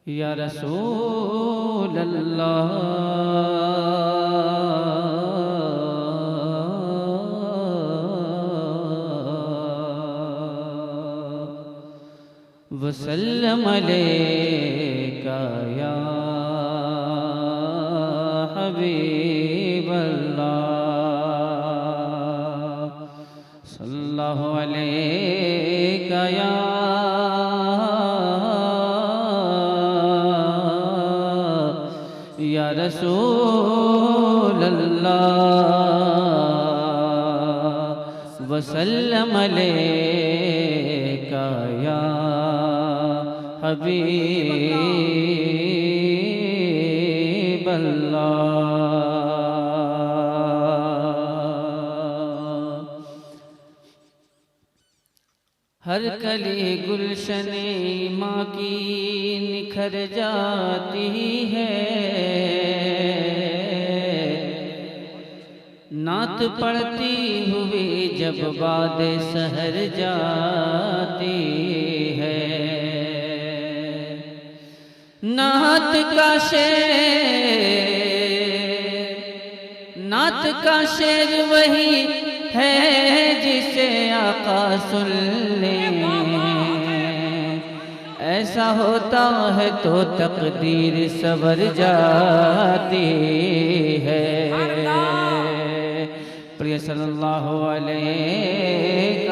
या रसूल अल्लाह वसल्लम अलैका या हबीब अल्लाह सल्लल्लाहु अलैका या रसूल अल्लाह वसल्लम अलैका या हबीब अल्लाह। हर कली गुलशने माँ की निखर जाती है, नात पढ़ती हुई जब बाद सहर जाती है। नात का शेर वही है जिसे आका सुन ले, ऐसा होता है तो तकदीर सवर जाती है। प्रिय सल्लल्लाहु अलैहि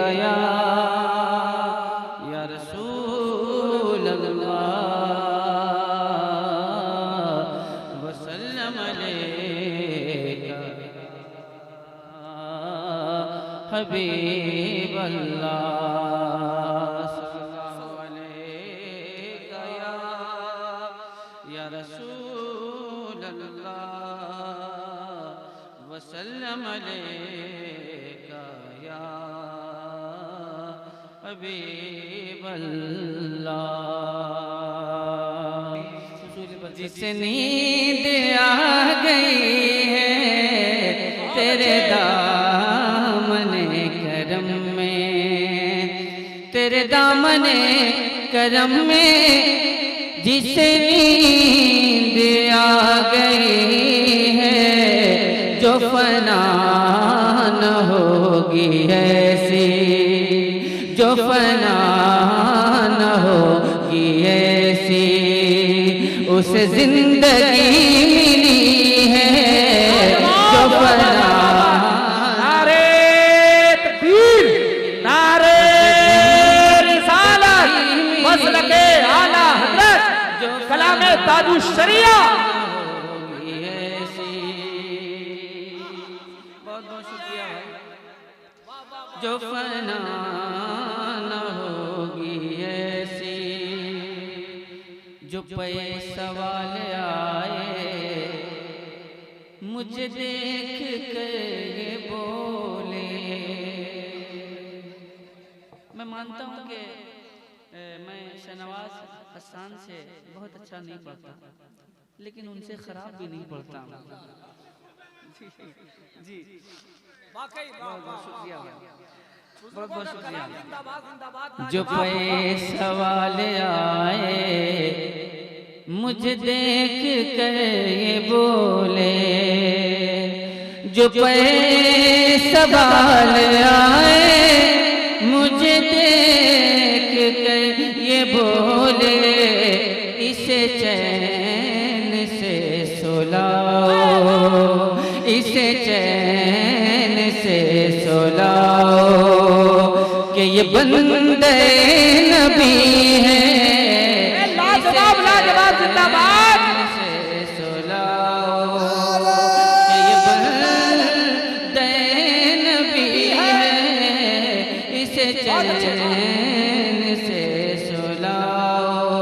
या रसूल अल्लाह वसल्लम अलैका हबीब अल्लाह सल्लल्लाहु अलैका या रसूल अल्लाह वसल्लम अलैका या हबीब अल्लाह। जिसे नींद आ गई है तेरे दामने करम में, तेरे दामने करम में जिसे नींद आ गई है, जो फना न होगी ऐसी, जो फना न होगी ऐसी, उसे जिंदगी मिली है जो फना। नारे तकबीर, नारे रिसालत, मसलके आला हज़रत, जो कलामे ताजुश शरिया। जो फना न होगी ऐसी, जो पे सवाल आए मुझे देख कर ये बोले। मैं मानता हूँ कि मैं शहनवाज हसन से बहुत अच्छा नहीं पढ़ता, लेकिन उनसे खराब भी नहीं पढ़ता। जी वाकई बहुत शुक्रिया, बहुत बहुत शुक्रिया। जिंदाबाद। जो पे सवाल आए मुझे देख कर ये बोले, जो पे सवाल आए मुझे देख कर ये बोले, इसे चैन से सुलाओ, इसे चैन से सुलाओ कि ये बंदे नबी है। लाजवाब लाजवाब जिंदाबाद। से सुलाओ कि ये बंदे नबी है, इसे चैन से सुलाओ।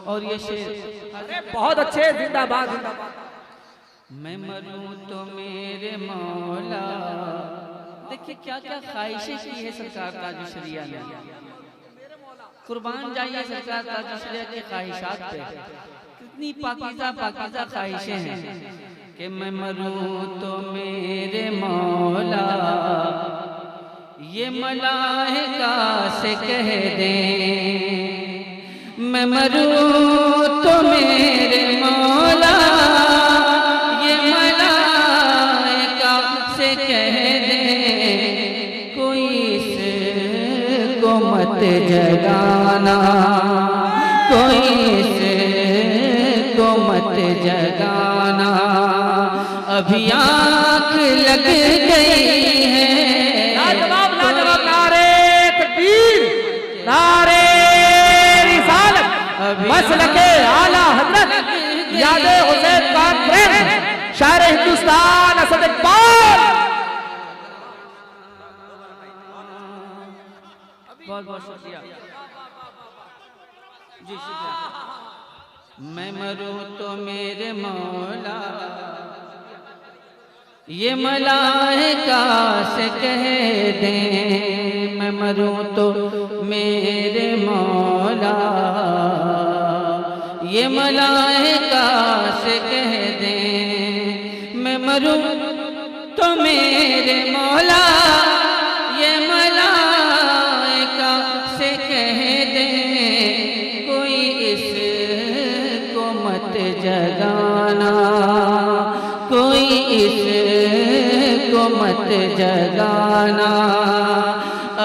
और ये शेर अरे बहुत अच्छे, जिंदाबाद जिंदाबाद। मैं मरूं तो मेरे मौला। देखिए क्या क्या ख्वाहिशें की है सरकार ताजुश शरिया ने। कुर्बान जाइए सरकार ताजुश शरिया की ख्वाहिशात पे। कितनी पाकीज़ा पाकीज़ा ख्वाहिशें हैं कि मैं मरूं तो मेरे मौला, ये मलाइका से कह दें मैं मरूं तो मेरे मौला ये मलाइका से कह दे कोई इसको मत जगाना, कोई इसको मत जगाना, अभी आँख लग गई है। लाजवाब लाजवाब, नारे तकबीर, नारे रिसालत, मसलके आला हजरत यादे हुसैन कॉन्फ्रेंस, शायर हिंदुस्तान असद इकबाल। बहुत बहुत शुक्रिया जी, शुक्रिया। मैं मरूं तो मेरे मौला ये मलाइका से कह दे, मैं मरूं तो मेरे मौला ये मलाइका से कह दे, मैं मरूं तो मेरे मौला ये मलाइका से कह दे कोई इसको मत जगाना, कोई इसको मत जगाना,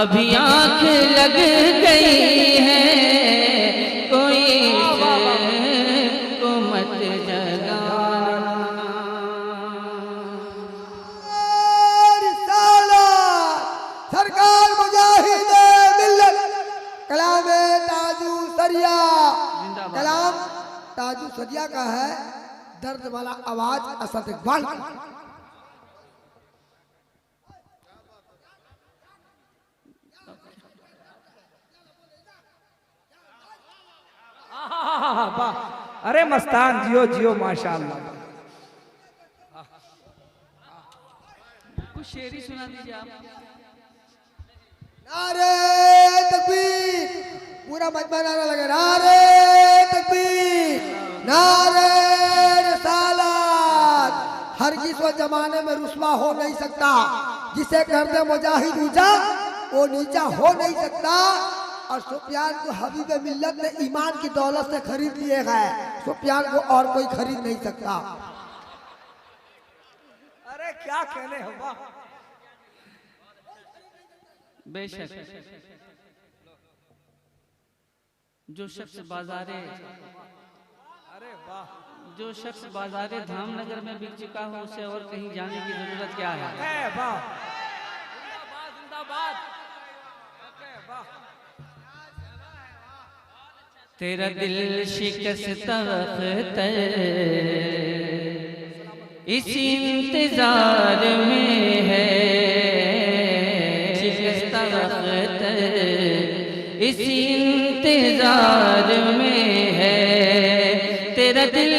अभी आँख लग गई है, कोई इसको मत जगाना। सरकार मुजाहिदे मिल्लत कलाम ताजू सरिया, कलाम ताजू सरिया का है, दर्द वाला आवाज असद इकबाल। अरे मस्तान जियो जियो माशाअल्लाह। कुछ शेरी सुना दीजिए आप। नारे तकबीर, पूरा मजमा नारा लगे, नारे तकबीर, नारे रिसालत। हरगिज़ वो जमाने में रुस्वा हो नहीं सकता, जिसे कर दे मुजाहिद ऊंचा वो नीचा हो नहीं सकता। और सुफियान को हबीब मिल्लत ने ईमान की दौलत से खरीद लिए गए, सुफियान को और कोई खरीद नहीं सकता। अरे क्या कहने हो, वाह। बेशक जो शख्स बाजारे, अरे वाह, जो शख्स बाजारे धामनगर में बिक चुका हो उसे और कहीं जाने की जरूरत क्या है। वाह, जिंदाबाद जिंदाबाद, वाह। तेरा दिल शिकस्ता वक्त इसी इंतजार में है, शिकस्ता वक्त इसी इंतजार में है, तेरा दिल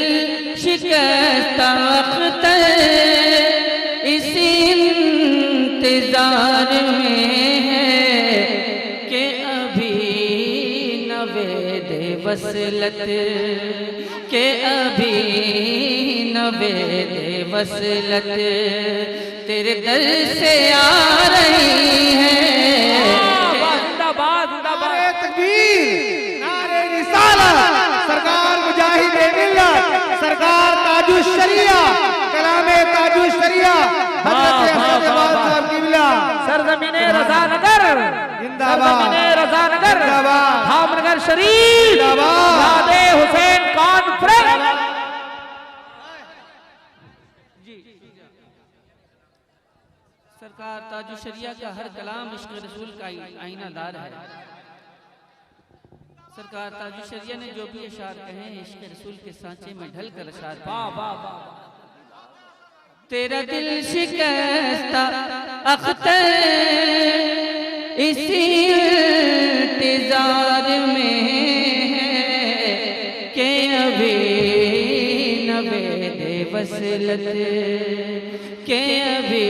शिकस्ता वक्त इसी इंतजार में है कि अभी नवेद वसलत के अभी नवेद वसलत तेरे दर से आ रही है। जिंदाबाद जिंदाबाद, तकबीर, नारे रिसालत, सरकार मुजाहिदे मिल्लत, सरकार ताजू शरिया, कलामे ताजू शरिया, हजरत अहमद साहब किबला, सरजमीने रज़ानगर जिंदाबाद, सरजमीने रज़ानगर जिंदाबाद, धामनगर शरीफ जिंदाबाद, यादे हुसैन कॉन्फ्रेंस। सरकार ताजु शरिया का हर कलाम इश्क रसूल का आईनादार है। सरकार ताजु शरिया ने जो भी अशार कहे इश्क रसूल के सांचे में ढल कर अशार। वाह वाह वाह। तेरा दिल शिकस्ता अख्तर इसी इंतजार में है कि अभी नवेद वसलत के अभी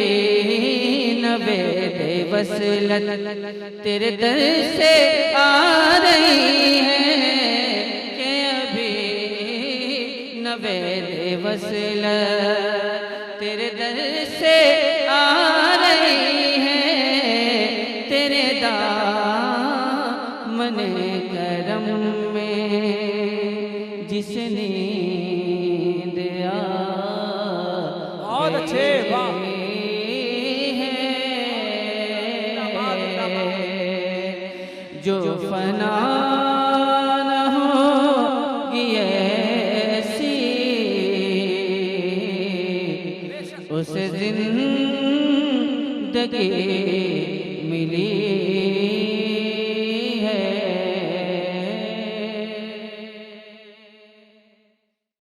नवेद वसलत तेरे दर से आ रही है कि अभी नवेद वसलत तेरे दर से आ रही है, तेरे दामन अपने करम में जिसने दिया बहुत अच्छे, वाह। जो फना न होगी ऐसी उसे जिंदगी मिली